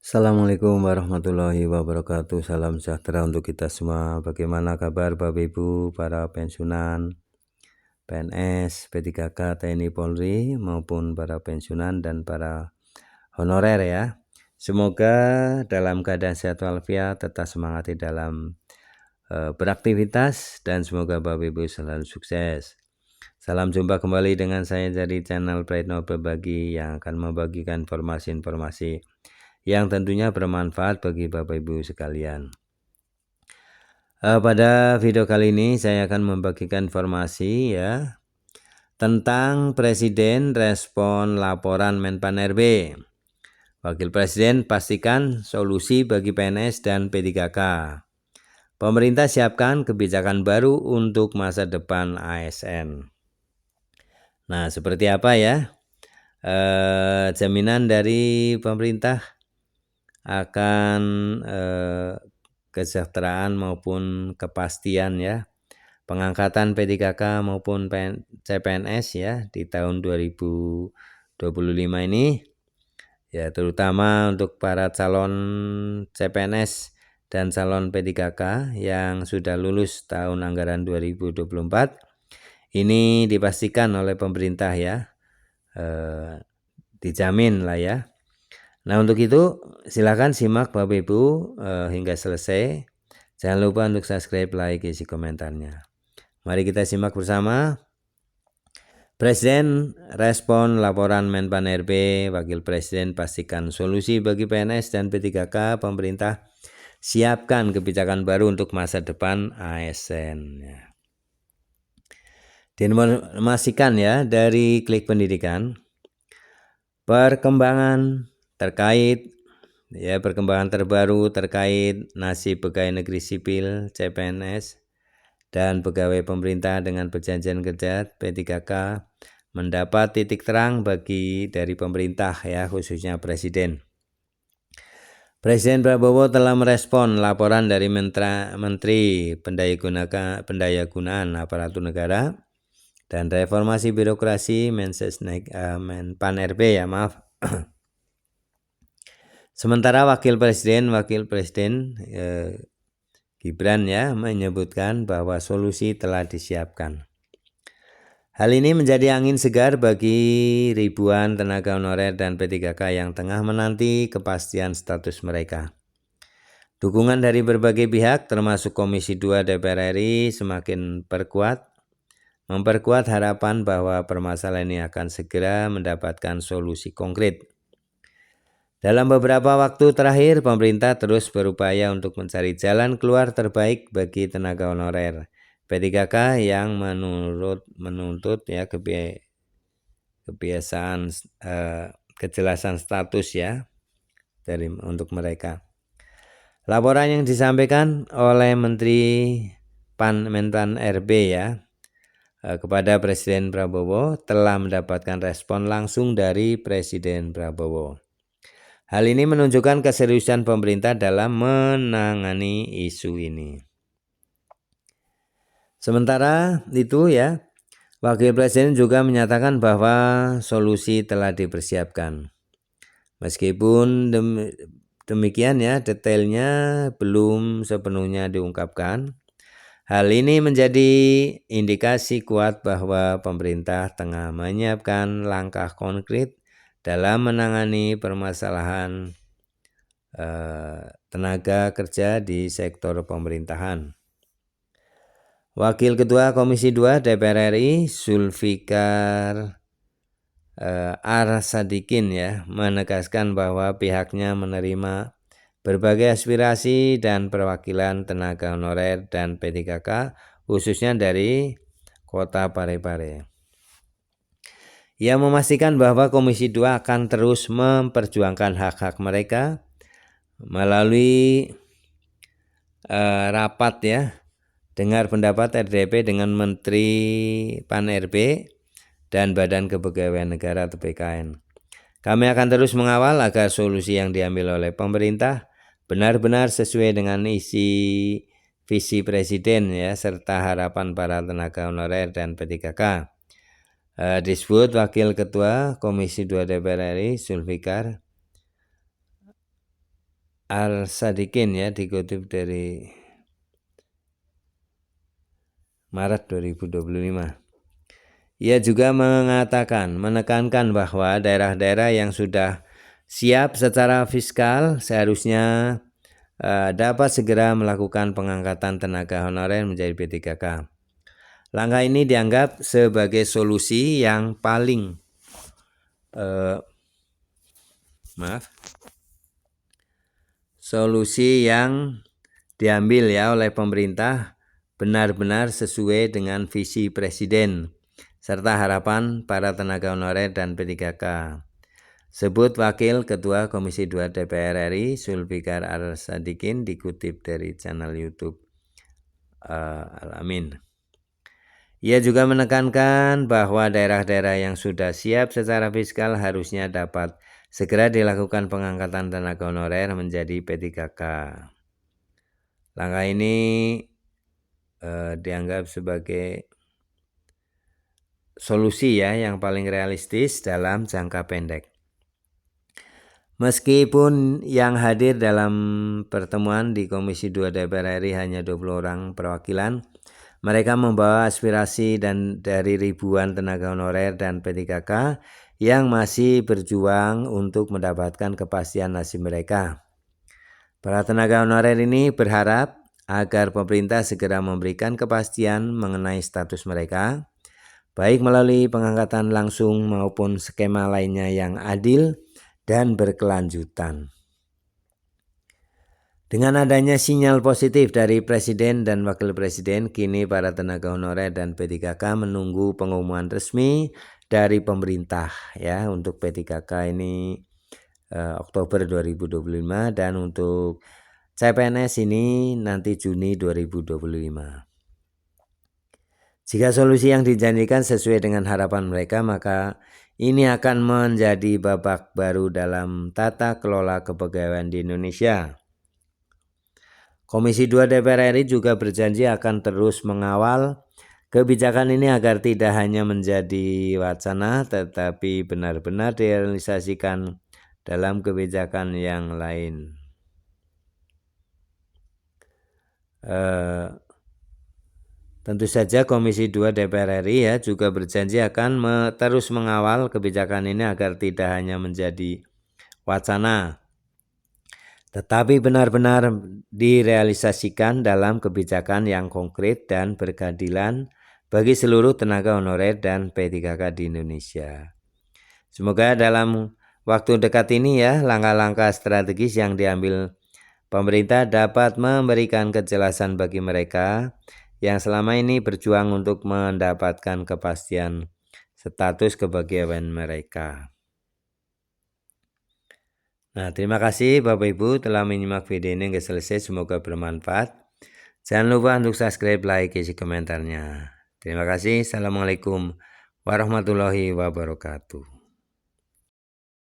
Assalamualaikum warahmatullahi wabarakatuh. Salam sejahtera untuk kita semua. Bagaimana kabar Bapak Ibu, para pensiunan, PNS, P3K, TNI Polri, maupun para pensiunan dan para honorer ya. Semoga dalam keadaan sehat walafiat, tetap semangat di dalam beraktivitas, dan semoga Bapak Ibu selalu sukses. Salam jumpa kembali dengan saya dari channel Praitno Berbagi yang akan membagikan informasi-informasi yang tentunya bermanfaat bagi Bapak Ibu sekalian. Pada video kali ini saya akan membagikan informasi ya tentang Presiden respon laporan Menpan RB. Wakil Presiden pastikan solusi bagi PNS dan P3K. Pemerintah siapkan kebijakan baru untuk masa depan ASN. Nah, seperti apa ya jaminan dari pemerintah akan kesejahteraan maupun kepastian ya pengangkatan P3K maupun CPNS ya di tahun 2025 ini ya, terutama untuk para calon CPNS dan calon P3K yang sudah lulus tahun anggaran 2024 ini dipastikan oleh pemerintah ya, dijamin lah ya. Nah, untuk itu silakan simak Bapak Ibu hingga selesai. Jangan lupa untuk subscribe, like, isi komentarnya. Mari kita simak bersama. Presiden respon laporan Menpan RB, Wakil Presiden pastikan solusi bagi PNS dan P3K, pemerintah siapkan kebijakan baru untuk masa depan ASN. Diinformasikan ya dari Klik Pendidikan, perkembangan terbaru terkait nasib pegawai negeri sipil CPNS dan pegawai pemerintah dengan perjanjian kerja P3K mendapat titik terang dari pemerintah ya, khususnya Presiden. Presiden Prabowo telah merespon laporan dari Menteri Pendayagunaan Aparatur Negara dan Reformasi Birokrasi Menpan RB ya, maaf. Sementara Wakil Presiden Gibran ya menyebutkan bahwa solusi telah disiapkan. Hal ini menjadi angin segar bagi ribuan tenaga honorer dan P3K yang tengah menanti kepastian status mereka. Dukungan dari berbagai pihak termasuk Komisi 2 DPR RI semakin memperkuat harapan bahwa permasalahan ini akan segera mendapatkan solusi konkret. Dalam beberapa waktu terakhir, pemerintah terus berupaya untuk mencari jalan keluar terbaik bagi tenaga honorer P3K yang menuntut ya kejelasan status ya untuk mereka. Laporan yang disampaikan oleh Menteri Menpan RB ya kepada Presiden Prabowo telah mendapatkan respon langsung dari Presiden Prabowo. Hal ini menunjukkan keseriusan pemerintah dalam menangani isu ini. Sementara itu ya, Wakil Presiden juga menyatakan bahwa solusi telah dipersiapkan. Meskipun demikian ya, detailnya belum sepenuhnya diungkapkan. Hal ini menjadi indikasi kuat bahwa pemerintah tengah menyiapkan langkah konkret dalam menangani permasalahan tenaga kerja di sektor pemerintahan. Wakil Ketua Komisi 2 DPR RI Zulfikar Ar-Sadikin ya menegaskan bahwa pihaknya menerima berbagai aspirasi dan perwakilan tenaga honorer dan P3K khususnya dari Kota Parepare. Ia memastikan bahwa Komisi 2 akan terus memperjuangkan hak-hak mereka melalui rapat ya, dengar pendapat RDP dengan Menteri Pan RB dan Badan Kepegawaian Negara atau BKN. Kami akan terus mengawal agar solusi yang diambil oleh pemerintah benar-benar sesuai dengan visi Presiden ya, serta harapan para tenaga honorer dan P3K. Disebut Wakil Ketua Komisi 2 DPR RI Zulfikar Al-Sadikin ya, dikutip dari Maret 2025. Ia juga menekankan bahwa daerah-daerah yang sudah siap secara fiskal seharusnya dapat segera melakukan pengangkatan tenaga honorer menjadi P3K. Langkah ini dianggap sebagai solusi yang paling solusi yang diambil ya oleh pemerintah benar-benar sesuai dengan visi Presiden serta harapan para tenaga honorer dan P3K. Sebut Wakil Ketua Komisi 2 DPR RI Zulfikar Al-Sadikin dikutip dari channel YouTube Al-Amin. Ia juga menekankan bahwa daerah-daerah yang sudah siap secara fiskal harusnya dapat segera dilakukan pengangkatan tenaga honorer menjadi P3K. Langkah ini dianggap sebagai solusi ya yang paling realistis dalam jangka pendek. Meskipun yang hadir dalam pertemuan di Komisi 2 DPR RI hanya 20 orang perwakilan, mereka membawa aspirasi dari ribuan tenaga honorer dan P3K yang masih berjuang untuk mendapatkan kepastian nasib mereka. Para tenaga honorer ini berharap agar pemerintah segera memberikan kepastian mengenai status mereka, baik melalui pengangkatan langsung maupun skema lainnya yang adil dan berkelanjutan. Dengan adanya sinyal positif dari Presiden dan Wakil Presiden, kini para tenaga honorer dan P3K menunggu pengumuman resmi dari pemerintah ya untuk P3K ini Oktober 2025 dan untuk CPNS ini nanti Juni 2025. Jika solusi yang dijanjikan sesuai dengan harapan mereka, maka ini akan menjadi babak baru dalam tata kelola kepegawaian di Indonesia. Komisi 2 DPR RI juga berjanji akan terus mengawal kebijakan ini agar tidak hanya menjadi wacana tetapi benar-benar direalisasikan dalam kebijakan yang lain. Tentu saja Komisi 2 DPR RI ya juga berjanji akan terus mengawal kebijakan ini agar tidak hanya menjadi wacana, tetapi benar-benar direalisasikan dalam kebijakan yang konkret dan berkeadilan bagi seluruh tenaga honorer dan P3K di Indonesia. Semoga dalam waktu dekat ini ya langkah-langkah strategis yang diambil pemerintah dapat memberikan kejelasan bagi mereka yang selama ini berjuang untuk mendapatkan kepastian status kepegawaian mereka. Nah, terima kasih Bapak Ibu telah menyimak video ini hingga selesai, semoga bermanfaat. Jangan lupa untuk subscribe, like, isi komentarnya. Terima kasih. Assalamualaikum warahmatullahi wabarakatuh.